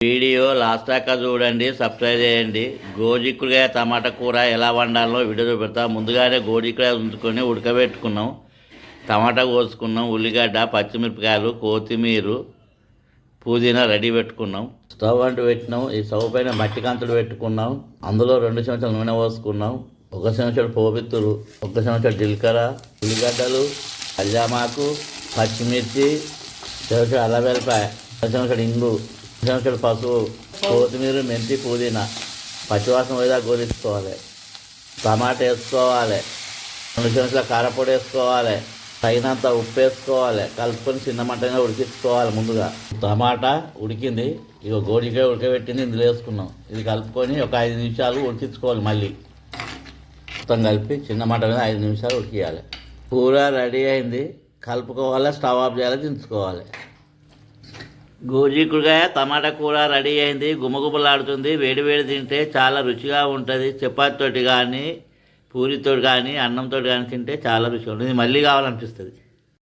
Video last దాకా చూడండి, subscribe చేయండి. గోజిక్కుడుకాయ టమాటా కూర ఎలా వండాలో వీడియో చూపెడతా. ముందుగానే గోజిక్కుడుకాయ ఉంచుకొని ఉడకబెట్టుకున్నాం, టమాటా కోసుకున్నాం, ఉల్లిగడ్డ, పచ్చిమిరపకాయలు, కొత్తిమీర, పుదీనా రెడీ పెట్టుకున్నాం. స్టవ్ అంటూ పెట్టినాం. ఈ స్టవ్ పైన మట్టి కంతులు పెట్టుకున్నాం. అందులో 2 చెంచాలు నూనె పోసుకున్నాం. 1 చెంచాడు పోపిత్తులు, 1 చెంచాడు జీలకర్ర, ఉల్లిగడ్డలు, అల్లామాకు, పచ్చిమిర్చి, చెంచాడు అల్లం వెల్లిపాయ, 1 చెంచాడు ఇంగు, చెంచాడు పసుపు, కొత్తిమీర, మెంతి, పుదీనా పచ్చివాసన పోయేదా గోలించుకోవాలి. టమాటా వేసుకోవాలి, 2 చెంచాల కారపొడి వేసుకోవాలి, తగినంత ఉప్పు వేసుకోవాలి. కలుపుకొని చిన్న మంటగా ఉడికించుకోవాలి. ముందుగా టమాటా ఉడికింది, ఇక గోడికాయ ఉడకబెట్టింది ఇందులో వేసుకున్నాం. ఇది కలుపుకొని ఒక 5 నిమిషాలు ఉడికించుకోవాలి. మళ్ళీ మొత్తం కలిపి చిన్న మంట మీద 5 నిమిషాలు ఉడికియాలి. కూర రెడీ అయింది, కలుపుకోవాలి, స్టవ్ ఆఫ్ చేయాలి, దించుకోవాలి. గోజిక్కుడుకాయ టమాటా కూర రెడీ అయింది, గుమగుమలాడుతుంది. వేడి వేడి తింటే చాలా రుచిగా ఉంటుంది. చపాతీతోటి కానీ, పూరితో కానీ, అన్నంతో కానీ తింటే చాలా రుచిగా ఉంటుంది. మళ్ళీ కావాలనిపిస్తుంది.